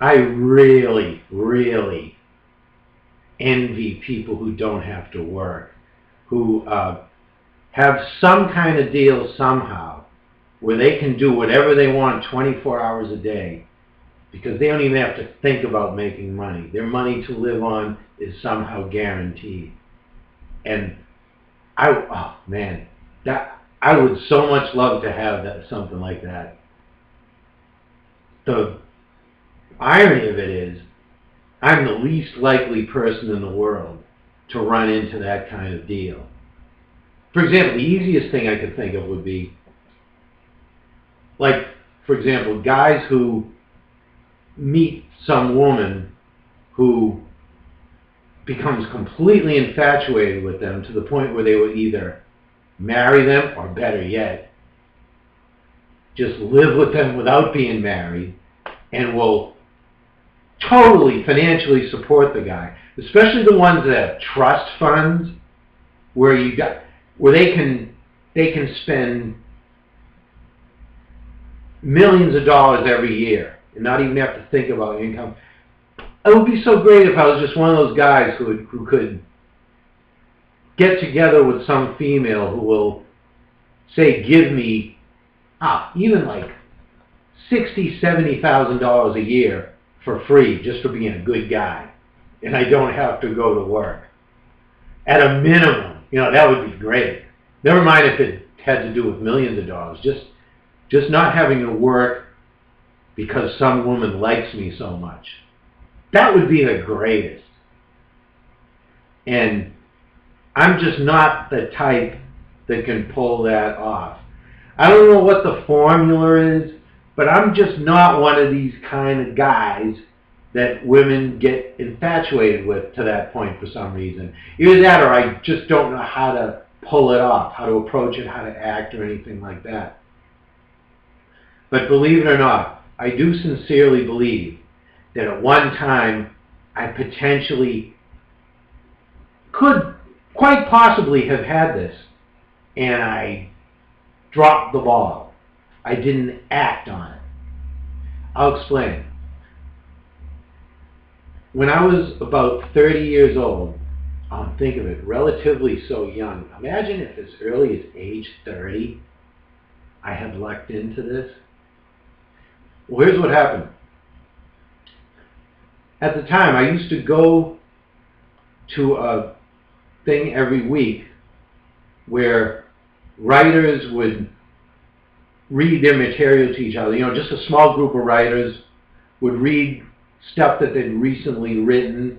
I really, really envy people who don't have to work, who have some kind of deal somehow where they can do whatever they want 24 hours a day because they don't even have to think about making money. Their money to live on is somehow guaranteed. And oh man, I would so much love to have something like that. The irony of it is, I'm the least likely person in the world to run into that kind of deal. For example, the easiest thing I could think of would be, like, for example, guys who meet some woman who becomes completely infatuated with them to the point where they will either marry them or, better yet, just live with them without being married, and will totally financially support the guy, especially the ones that have trust funds where they can spend millions of dollars every year and not even have to think about income. It would be so great if I was just one of those guys who could get together with some female who will say, give me even like $60,000, $70,000 a year for free just for being a good guy, and I don't have to go to work. At a minimum, that would be great. Never mind if it had to do with millions of dollars. Just not having to work because some woman likes me so much. That would be the greatest. And I'm just not the type that can pull that off. I don't know what the formula is, but I'm just not one of these kind of guys that women get infatuated with to that point for some reason. Either that or I just don't know how to pull it off, how to approach it, how to act or anything like that. But believe it or not, I do sincerely believe that at one time I potentially could quite possibly have had this, and I dropped the ball. I didn't act on it. I'll explain. When I was about 30 years old, think of it, relatively so young. Imagine if as early as age 30, I had lucked into this. Well, here's what happened. At the time, I used to go to a thing every week where writers would read their material to each other. Just a small group of writers would read stuff that they'd recently written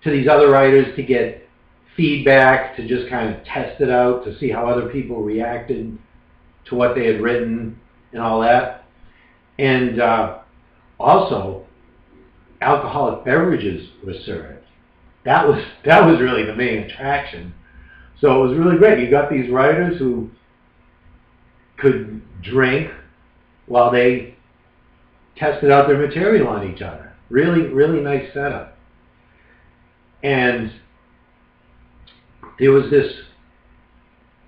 to these other writers to get feedback, to just kind of test it out, to see how other people reacted to what they had written and all that. And also, alcoholic beverages were served. That was really the main attraction. So it was really great. You got these writers who could drink while they tested out their material on each other. Really, really nice setup. And there was this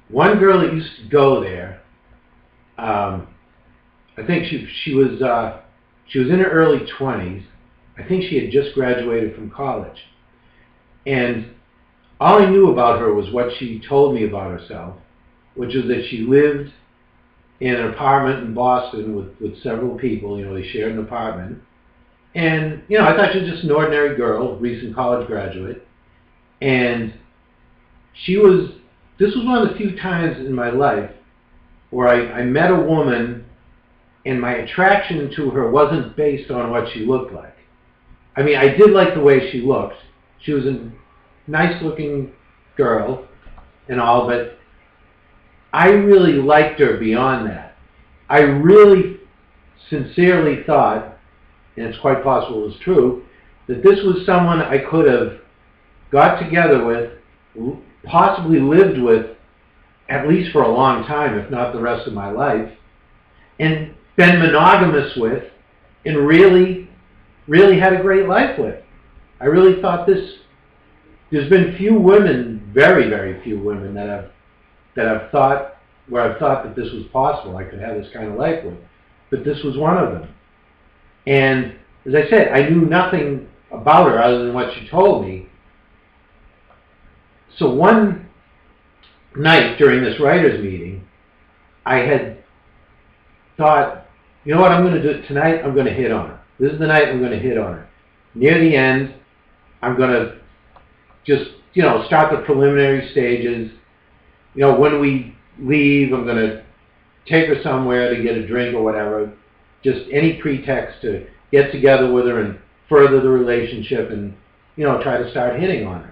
one girl that used to go there. I think she was in her early 20s. I think she had just graduated from college. And all I knew about her was what she told me about herself, which was that she lived in an apartment in Boston with several people. They shared an apartment. And, I thought she was just an ordinary girl, recent college graduate. And this was one of the few times in my life where I met a woman and my attraction to her wasn't based on what she looked like. I mean, I did like the way she looked. She was a nice-looking girl and all, but I really liked her beyond that. I really sincerely thought, and it's quite possible it was true, that this was someone I could have got together with, possibly lived with, at least for a long time, if not the rest of my life, and been monogamous with, and really, really had a great life with. I really thought there's been few women, very, very few women that I've thought that this was possible. I could have this kind of life with. But this was one of them. And as I said, I knew nothing about her other than what she told me. So one night during this writers' meeting, I had thought, you know what I'm going to do tonight? I'm going to hit on her. This is the night I'm going to hit on her. Near the end, I'm going to just, start the preliminary stages. When we leave, I'm going to take her somewhere to get a drink or whatever. Just any pretext to get together with her and further the relationship and, try to start hitting on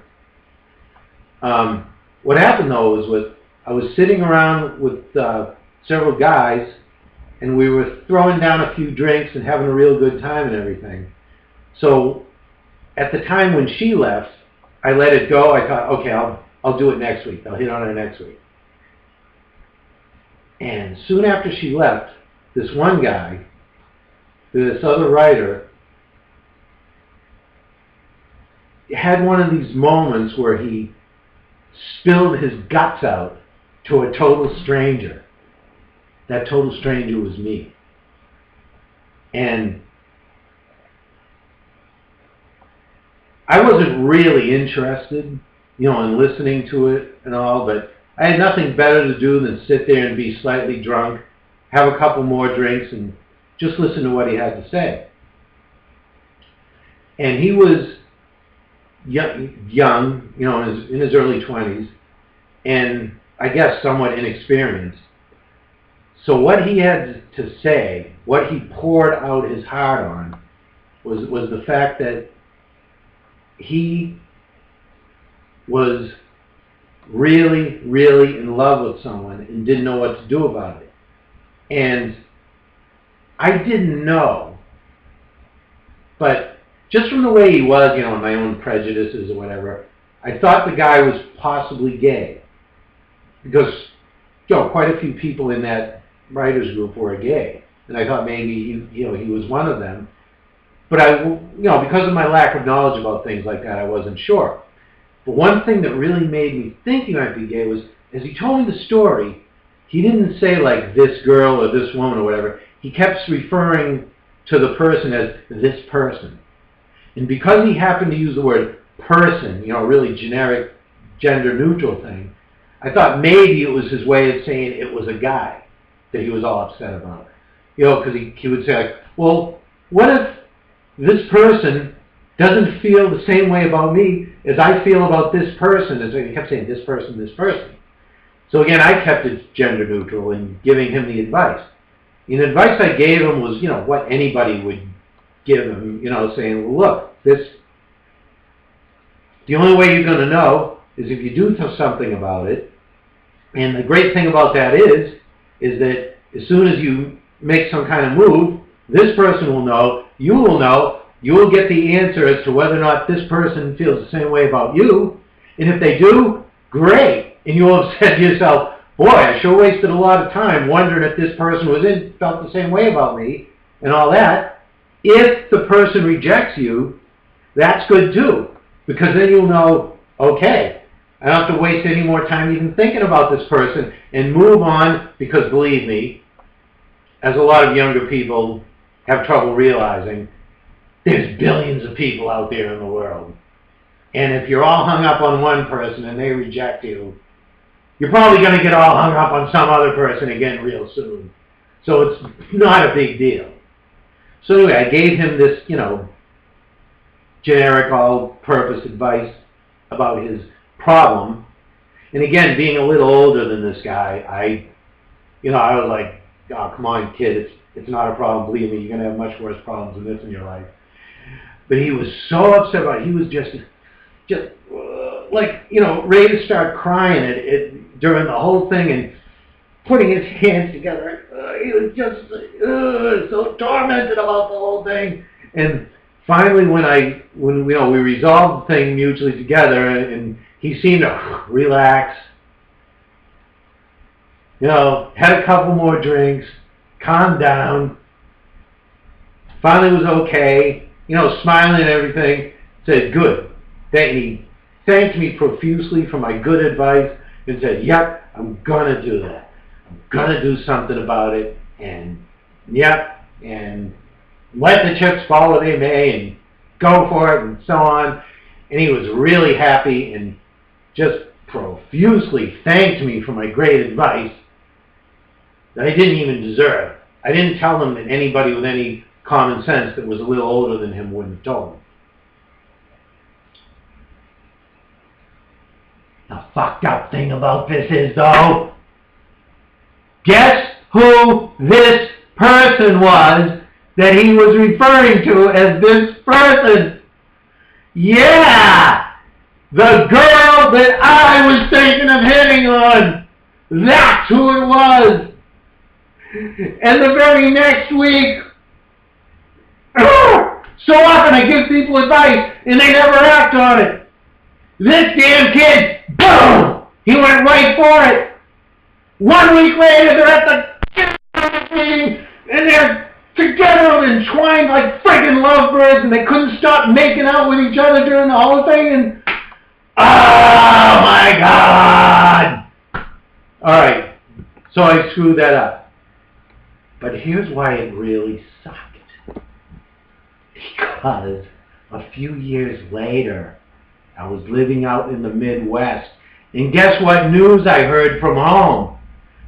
her. What happened though was I was sitting around with several guys, and we were throwing down a few drinks and having a real good time and everything. So at the time when she left, I let it go. I thought, okay, I'll do it next week. I'll hit on her next week. And soon after she left, this one guy, this other writer, had one of these moments where he spilled his guts out to a total stranger. That total stranger was me. And I wasn't really interested, in listening to it and all, but I had nothing better to do than sit there and be slightly drunk, have a couple more drinks, and just listen to what he had to say. And he was young, in his early 20s, and I guess somewhat inexperienced. So what he had to say, what he poured out his heart on, was the fact that he was really, really in love with someone and didn't know what to do about it. And I didn't know, but just from the way he was, my own prejudices or whatever, I thought the guy was possibly gay. Because, quite a few people in that writers group were gay. And I thought maybe he was one of them. But because of my lack of knowledge about things like that, I wasn't sure. But one thing that really made me think he might be gay was, as he told me the story, he didn't say like this girl or this woman or whatever. He kept referring to the person as this person. And because he happened to use the word person, really generic, gender-neutral thing, I thought maybe it was his way of saying it was a guy that he was all upset about. Because he would say, like, well, what if this person doesn't feel the same way about me as I feel about this person? And so he kept saying this person, this person. So again, I kept it gender neutral in giving him the advice. And the advice I gave him was, what anybody would give him, saying, well, look, the only way you're going to know is if you do something about it. And the great thing about that is that as soon as you make some kind of move, this person will know, you will get the answer as to whether or not this person feels the same way about you. And if they do, great. And you will have said to yourself, boy, I sure wasted a lot of time wondering if this person felt the same way about me and all that. If the person rejects you, that's good too. Because then you'll know, okay, I don't have to waste any more time even thinking about this person and move on, because believe me, as a lot of younger people have trouble realizing, there's billions of people out there in the world. And if you're all hung up on one person and they reject you, you're probably going to get all hung up on some other person again real soon. So it's not a big deal. So anyway, I gave him this, generic all-purpose advice about his problem. And again, being a little older than this guy, I was like, oh, come on, kid, it's not a problem. Believe me, you're going to have much worse problems than this in your life. But he was so upset about it. He was just ready to start crying during the whole thing and putting his hands together. He was just so tormented about the whole thing. And finally, when we resolved the thing mutually together, and he seemed to relax, had a couple more drinks, calmed down, finally was okay, smiling and everything, said, good. He thanked me profusely for my good advice and said, yep, I'm going to do that. I'm going to do something about it, and yep, and let the chips fall where they may and go for it and so on. And he was really happy and just profusely thanked me for my great advice that I didn't even deserve. I didn't tell him that anybody with any common sense that was a little older than him wouldn't have told him. The fucked up thing about this is, though, guess who this person was that he was referring to as this person? Yeah! The girl that I was thinking of hitting on! That's who it was! And the very next week, so often I give people advice and they never act on it. This damn kid, boom! He went right for it. 1 week later, they're at the meeting and they're together and entwined like friggin' lovebirds, and they couldn't stop making out with each other during the whole thing. And oh my God! All right, so I screwed that up. But here's why it really sucked. Because a few years later, I was living out in the Midwest, and guess what news I heard from home?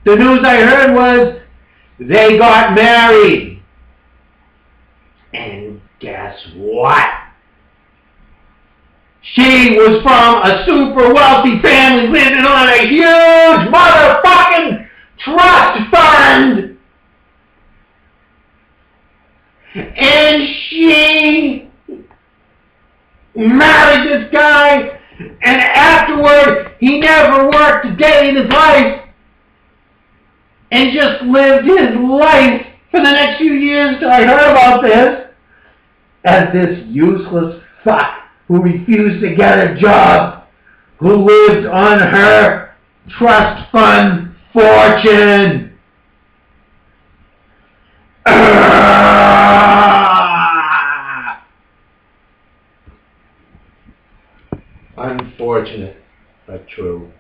The news I heard was they got married. And guess what? She was from a super wealthy family living on a huge motherfucking trust fund. And she married this guy, and afterward he never worked a day in his life and just lived his life for the next few years till I heard about this as this useless fuck who refused to get a job, who lived on her trust fund fortune. Unfortunate, but true.